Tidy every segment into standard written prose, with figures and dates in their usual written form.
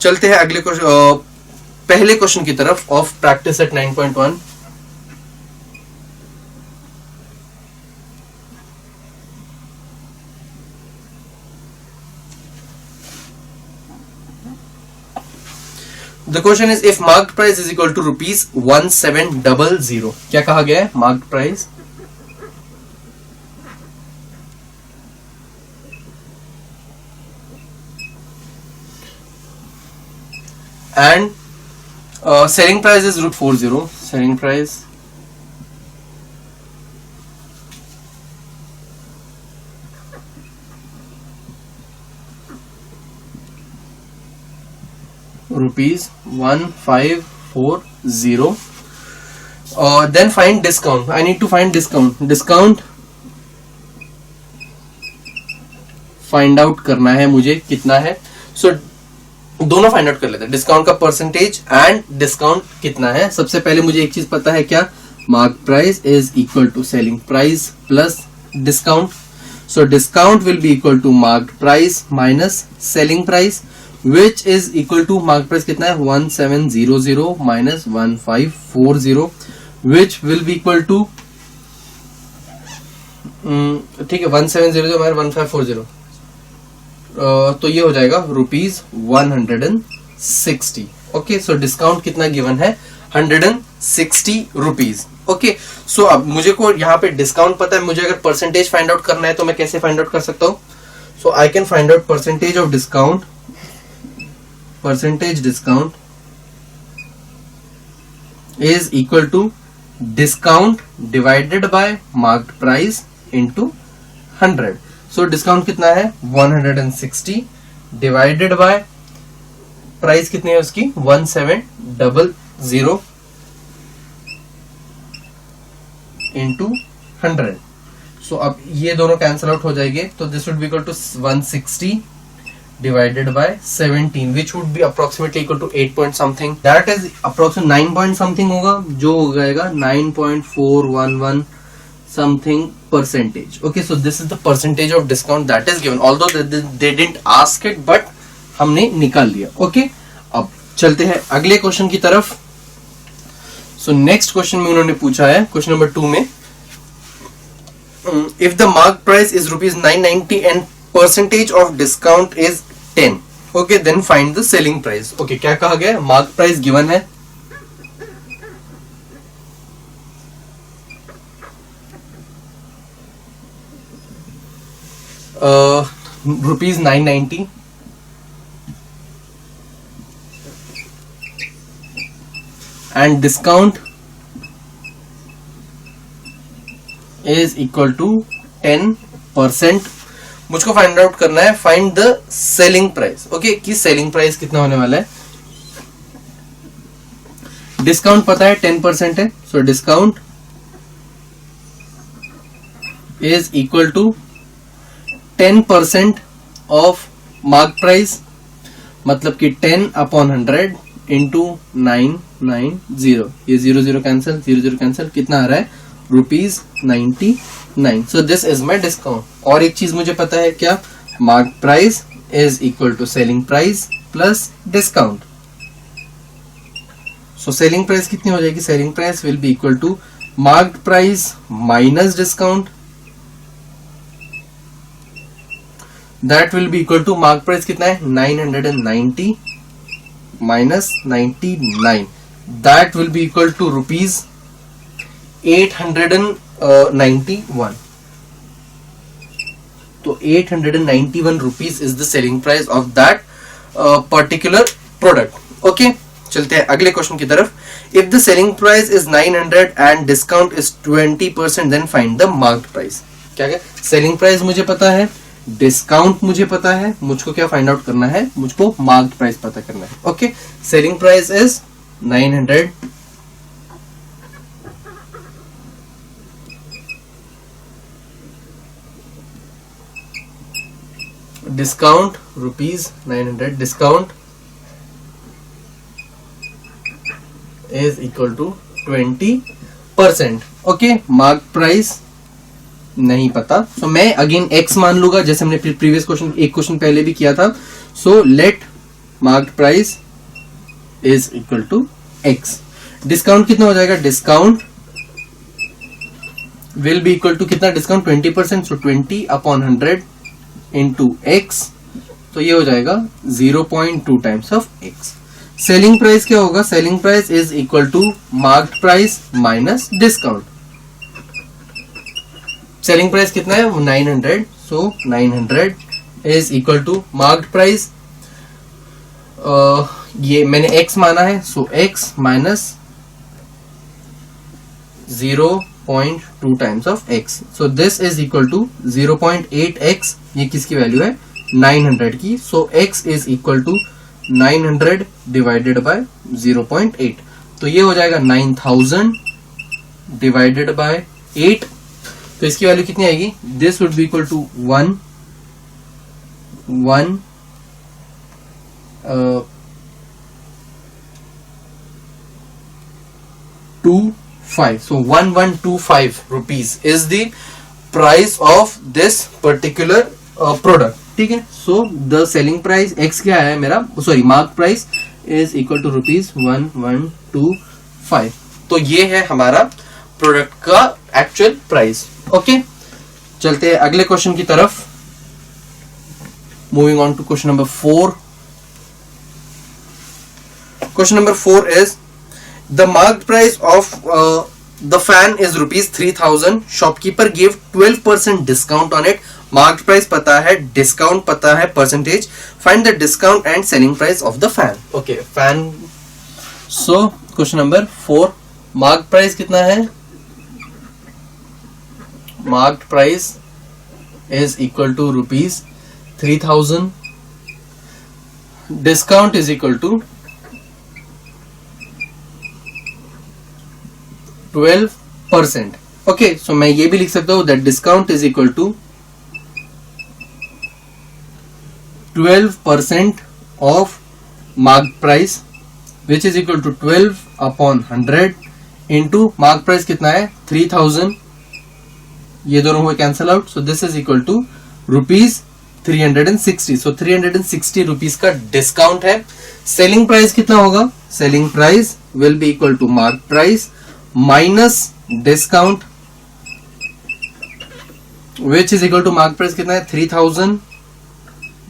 चलते हैं अगले क्वेश्चन, पहले क्वेश्चन की तरफ of practice set 9.1। The question is if marked price is equal to rupees 1700, क्या कहा गया है? marked price and selling price is ₹40, selling price ₹1540. Then find discount. I need to find discount. Discount find out करना है मुझे, कितना है? So दोनों फाइंड आउट कर लेते हैं, डिस्काउंट का परसेंटेज एंड डिस्काउंट कितना है। सबसे पहले मुझे एक चीज पता है, क्या? Mark price is equal to selling price plus discount. So discount will be equal to mark price minus selling price, which is equal to mark price कितना है? 1700 minus 1540, which will be equal to, ठीक है, 1700 minus 1540, तो ये हो जाएगा ₹160। Okay, सो discount कितना given है? ₹160। ओके, सो अब मुझे को यहाँ पे डिस्काउंट पता है, मुझे अगर परसेंटेज फाइंड आउट करना है तो मैं कैसे फाइंड आउट कर सकता हूँ? So I can find out percentage of discount, percentage discount is equal to discount divided by marked price into 100। So discount कितना है? 160 डिवाइडेड बाय प्राइस कितनी है उसकी? 1700 इंटू 100। सो अब ये दोनों कैंसिल आउट हो जाएंगे, तो this would be equal to 160 divided by 17, which would be approximately equal to 8 point something. That is approximately 9 point something होगा, जो हो जाएगा 9.411 something percentage. Okay, so this is the percentage of discount that is given. Although they didn't ask it, but हमने निकाल लिया. Okay, अब चलते हैं अगले क्वेश्चन की तरफ. So next question में उन्होंने पूछा है, क्वेश्चन नंबर 2 में, if the mark price is ₹990 and percentage of discount is 10, okay, then find the selling price. Okay, क्या कहा गया? मार्क प्राइस गिवन है ₹990 and discount is equal to 10%. मुझको फाइंड आउट करना है, find the selling price. Okay, कि selling price कितना होने वाला है. डिस्काउंट पता है 10% है, so discount is equal to 10% of mark price, मतलब कि 10/100 इंटू 990. ये 0 कैंसिल, 0 कैंसिल, कितना आ रहा है? ₹99. So this is my discount. और एक चीज मुझे पता है, क्या? Mark price is equal to selling price plus discount. So selling price कितनी हो जाएगी? Selling price will be equal to marked price minus discount. That will be equal to mark price कितना है? 990 minus 99. That will be equal to ₹891. तो 891 rupees is the selling price of that particular product. Okay, चलते हैं अगले question की तरफ. If the selling price is 900 and discount is 20%, then find the marked price. क्या है? सेलिंग प्राइस मुझे पता है, डिस्काउंट मुझे पता है, मुझको क्या फाइंड आउट करना है? मुझको मार्क्ड प्राइस पता करना है. Okay, selling price is 900, discount ₹900. Discount is equal to 20%. Okay, mark price नहीं पता, सो मैं अगेन x मान लूंगा, जैसे हमने प्रीवियस क्वेश्चन, एक क्वेश्चन पहले भी किया था. So let marked price is equal to x. Discount कितना हो जाएगा? Discount will be equal to कितना? Discount 20%, so 20 upon 100 into x, तो ये हो जाएगा 0.2 times of x. Selling price क्या होगा? Selling price is equal to marked price minus discount. Selling price कितना है? 900, so 900 is equal to marked price, ये मैंने x माना है, so x minus 0.2 times of x, so this is equal to 0.8x. ये किसकी वैल्यू है? 900 की. So x is equal to 900 divided by 0.8, तो ये हो जाएगा 9000 डिवाइडेड बाय 8. तो इसकी वैल्यू कितनी आएगी? This would be equal to 1125. So 1125 rupees is the price of this particular product. ठीक है. So the selling price x क्या है मेरा? Sorry, mark price is equal to rupees 1125. तो ये है हमारा प्रोडक्ट का एक्चुअल प्राइस. ओके, चलते हैं अगले क्वेश्चन की तरफ. Moving on to question number 4. Question number 4 is the marked price of the fan is rupees 3000. Shopkeeper gave 12% discount on it. Marked price पता है, discount पता है, percentage. Find the discount and selling price of the fan. Okay, fan. So question number 4. Marked price कितना है? Marked price is equal to rupees 3000. Discount is equal to 12%. Okay, so मैं ये भी लिख सकता हूँ that discount is equal to 12% of marked price, which is equal to 12 upon 100 into marked price कितना है? 3000. ये दोनों हुए cancel out, so this is equal to rupees 360. so 360 rupees का डिस्काउंट है. सेलिंग प्राइस कितना होगा? Selling price will be equal to marked price minus discount, which is equal to mark price कितना है? 3000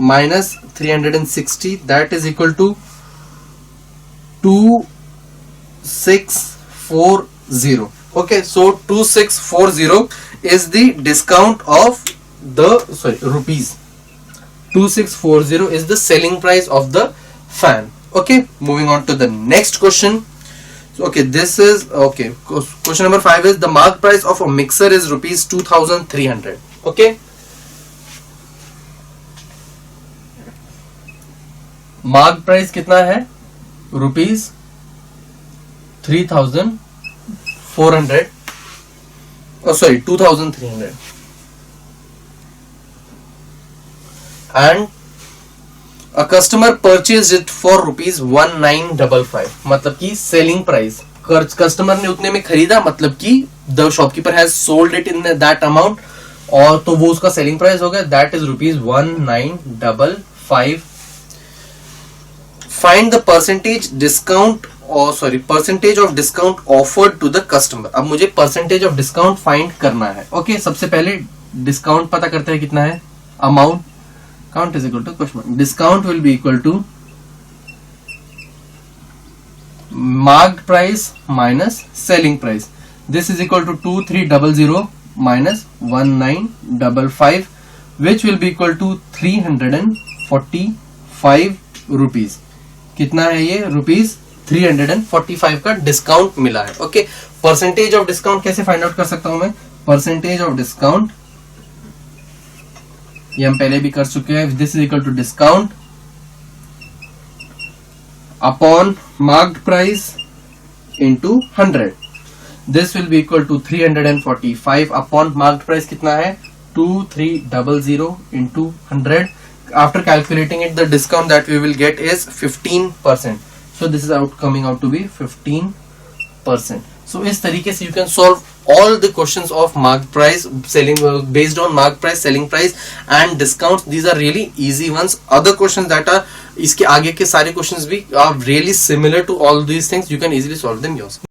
minus 360, that is equal to 2640. Okay, so 2640 is the discount of the rupees. 2640 is the selling price of the fan. Okay, moving on to the next question. So, okay, this is okay. Question number 5 is the mark price of a mixer is rupees 2300. Okay, mark price कितना है? rupees 3400. Oh, sorry, 2300. And a customer purchased it for rupees 1955. मतलब कि selling price customer ने उतने में खरीदा, मतलब कि the shopkeeper has sold it in that amount, और तो वो उसका सेलिंग प्राइस हो गया, that is rupees 1955. Find the percentage discount percentage of discount offered to the customer. अब मुझे परसेंटेज ऑफ डिस्काउंट फाइंड करना है. ओके, सबसे पहले डिस्काउंट पता करते हैं कितना है. Amount count is equal to question. Discount will be equal to marked price minus selling price. This is equal to 2300 minus 1955, which will be equal to 345 rupees. कितना है ये? रुपीज 345 का डिस्काउंट मिला है. ओके, परसेंटेज ऑफ डिस्काउंट कैसे find out कर सकता हूं मैं? परसेंटेज ऑफ डिस्काउंट ये हम पहले भी कर चुके हैं. This is equal to discount upon marked price into 100. This will be equal to 345 upon marked price कितना है? 2300 into 100. After calculating it the discount that we will get is 15%. So this is coming out to be 15%. सो इस तरीके से you can solve all the questions of mark price selling based on mark price, selling price and discounts. These are really easy ones. Other questions that are इसके आगे के सारे questions भी are really similar to all these things. You can easily solve them yourself.